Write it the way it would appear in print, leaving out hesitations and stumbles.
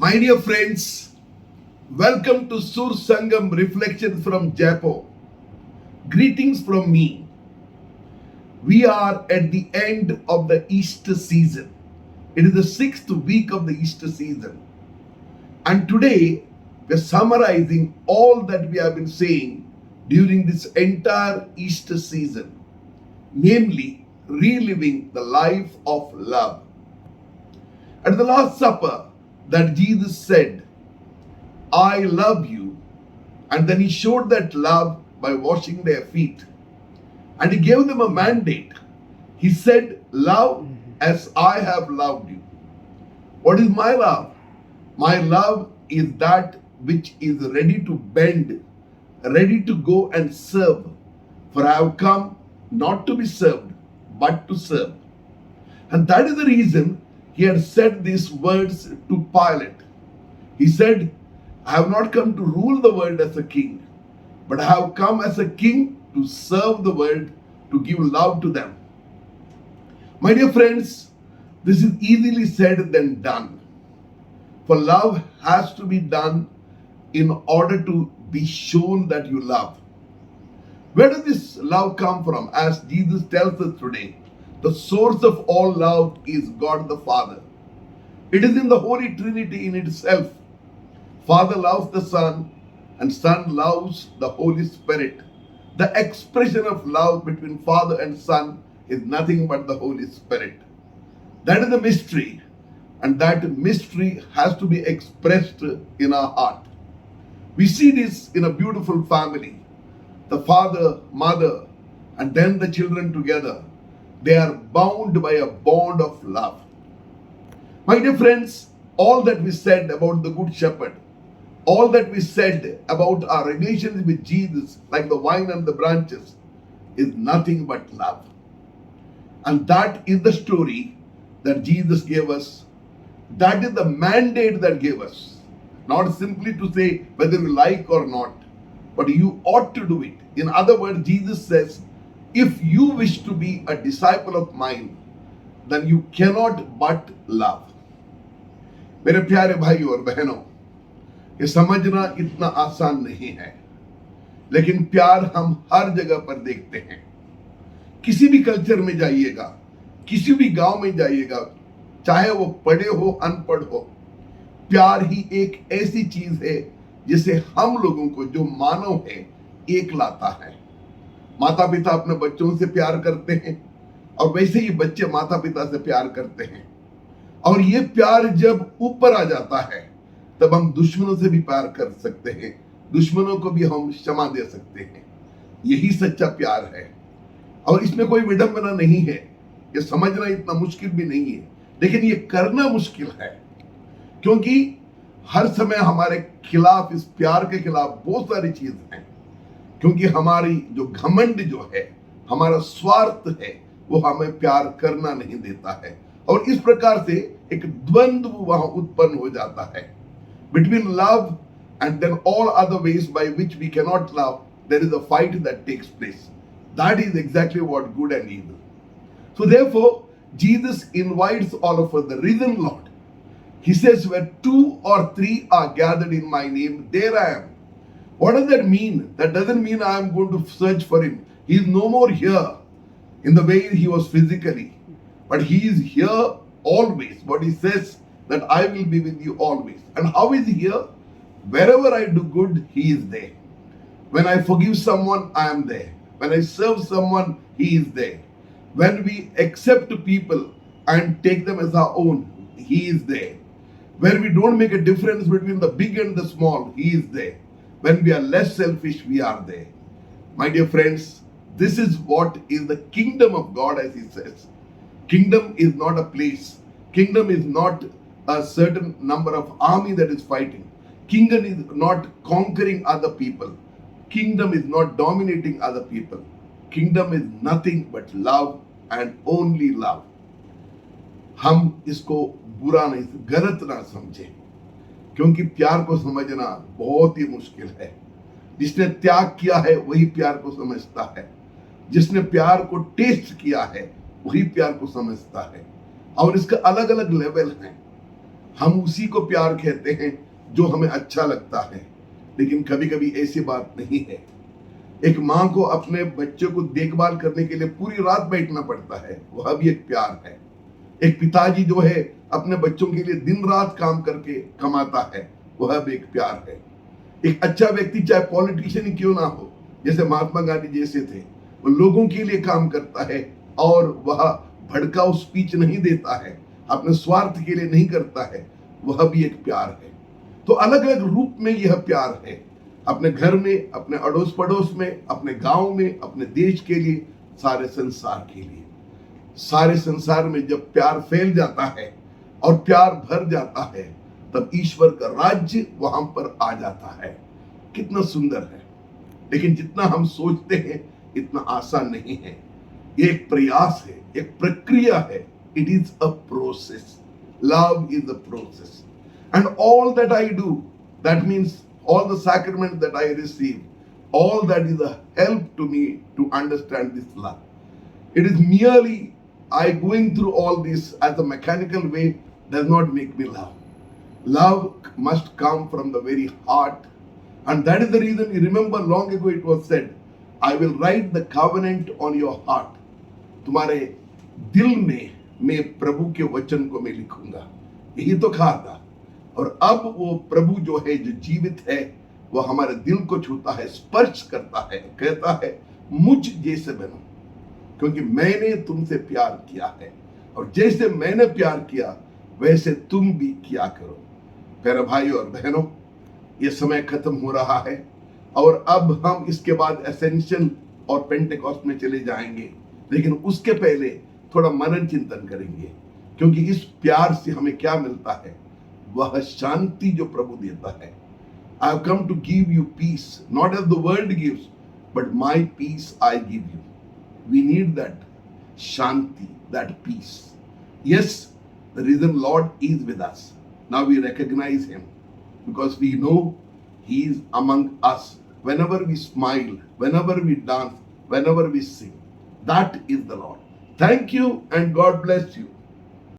My dear friends, welcome to Sur Sangam Reflections from Jaipur. Greetings from me. We are at the end of the Easter season. It is the 6th week of the Easter season. And today, we are summarizing all that we have been saying during this entire Easter season, namely, reliving the life of love. At the Last Supper, that Jesus said, I love you. And then he showed that love by washing their feet. And he gave them a mandate. He said, love as I have loved you. What is my love? My love is that which is ready to bend, ready to go and serve. For I have come not to be served, but to serve. And that is the reason he had said these words to Pilate. He said, I have not come to rule the world as a king, but I have come as a king to serve the world, to give love to them. My dear friends, this is easily said than done. For love has to be done in order to be shown that you love. Where does this love come from? As Jesus tells us today, the source of all love is God the Father. It is in the Holy Trinity in itself. Father loves the Son, and Son loves the Holy Spirit. The expression of love between Father and Son is nothing but the Holy Spirit. That is the mystery, and that mystery has to be expressed in our heart. We see this in a beautiful family. The father, mother, and then the children together. They are bound by a bond of love. My dear friends, all that we said about the Good Shepherd, all that we said about our relations with Jesus, like the vine and the branches, is nothing but love. And that is the story that Jesus gave us. That is the mandate that gave us. Not simply to say whether you like or not, but you ought to do it. In other words, Jesus says, if you wish to be a disciple of mine, then you cannot but love. मेरे प्यारे भाई और बहनों, ये समझना इतना आसान नहीं है, लेकिन प्यार हम हर जगह पर देखते हैं. किसी भी कल्चर में जाइएगा, किसी भी गांव में जाइएगा, चाहे वो पढ़े हो अनपढ़ हो, प्यार ही एक ऐसी चीज है जिसे हम लोगों को, जो मानव है, एक लाता है. माता पिता अपने बच्चों से प्यार करते हैं, और वैसे ही बच्चे माता पिता से प्यार करते हैं. और ये प्यार जब ऊपर आ जाता है, तब हम दुश्मनों से भी प्यार कर सकते हैं, दुश्मनों को भी हम क्षमा दे सकते हैं. यही सच्चा प्यार है, और इसमें कोई विडंबना नहीं है. ये समझना इतना मुश्किल भी नहीं है, लेकिन ये करना मुश्किल है, क्योंकि हर समय हमारे खिलाफ, इस प्यार के खिलाफ बहुत सारी चीजें हैं. क्योंकि हमारी जो घमंड जो है, हमारा स्वार्थ है, वो हमें प्यार करना नहीं देता है. और इस प्रकार से एक द्वंद्व वहां उत्पन्न हो जाता है. Between love and then all other ways by which we can not love, there is a fight that takes place. That is exactly what good and evil. So therefore, Jesus invites all of us, the risen Lord. He says, where 2 or 3 are gathered in my name, there I am. What does that mean? That doesn't mean I am going to search for him. He is no more here in the way he was physically. But he is here always. But he says that I will be with you always. And how is he here? Wherever I do good, he is there. When I forgive someone, I am there. When I serve someone, he is there. When we accept people and take them as our own, he is there. When we don't make a difference between the big and the small, he is there. When we are less selfish, we are there. My dear friends, this is what is the kingdom of God, as he says. Kingdom is not a place. Kingdom is not a certain number of army that is fighting. Kingdom is not conquering other people. Kingdom is not dominating other people. Kingdom is nothing but love and only love. हम इसको बुरा नहीं, गलत ना समझें, क्योंकि प्यार को समझना बहुत ही मुश्किल है. जिसने त्याग किया है वही प्यार को समझता है. जिसने प्यार को टेस्ट किया है वही प्यार को समझता है. और इसका अलग अलग लेवल हैं. हम उसी को प्यार कहते हैं जो हमें अच्छा लगता है, लेकिन कभी कभी ऐसी बात नहीं है। एक माँ को अपने बच्चे को देखभाल करने के लिए पूरी रात बैठना पड़ता है, वह भी एक प्यार है। एक पिताजी जो है अपने बच्चों के लिए दिन रात काम करके कमाता है, वह भी एक प्यार है। एक अच्छा व्यक्ति चाहे पॉलिटिशियन ही क्यों ना हो, जैसे महात्मा गांधी जैसे थे, वो लोगों के लिए काम करता है और वह भड़काऊ स्पीच नहीं देता है, अपने स्वार्थ के लिए नहीं करता है, वह भी एक प्यार है। तो अलग अलग रूप में यह प्यार है, अपने घर में, अपने अड़ोस पड़ोस में, अपने गांव में, अपने देश के लिए, सारे संसार के लिए। सारे संसार में जब प्यार फैल जाता है और प्यार भर जाता है, तब ईश्वर का राज्य वहां पर आ जाता है। कितना सुंदर है। लेकिन जितना हम सोचते हैं इतना आसान नहीं है। ये एक प्रयास है, एक प्रक्रिया है। It is a process. Love is a process. And all that I do, that means all the sacrament that I receive, all that is a help to me to understand this love. It is merely I going through all this as a mechanical way does not make me love. Love must come from the very heart, and that is the reason you remember long ago it was said, I will write the covenant on your heart. तुम्हारे दिल में मैं प्रभु के वचन को मैं लिखूंगा, यही तो कहा था। और अब वो प्रभु जो है, जो जीवित है, वो हमारे दिल को छूता है, स्पर्श करता है, कहता है मुझ जैसे बनो, क्योंकि मैंने तुमसे प्यार किया है, और जैसे मैंने प्यार किया वैसे तुम भी किया करो। प्यारे भाइयों और बहनों, ये समय खत्म हो रहा है और अब हम इसके बाद एसेंशियल और पेंटेकॉस्ट में चले जाएंगे, लेकिन उसके पहले थोड़ा मनन चिंतन करेंगे, क्योंकि इस प्यार से हमें क्या मिलता है, वह शांति जो प्रभु देता है। I have come to give you peace, not as the world gives, but my peace I give you. We need that shanti, that peace. Yes, the reason Lord is with us. Now we recognize Him because we know He is among us. Whenever we smile, whenever we dance, whenever we sing, that is the Lord. Thank you and God bless you.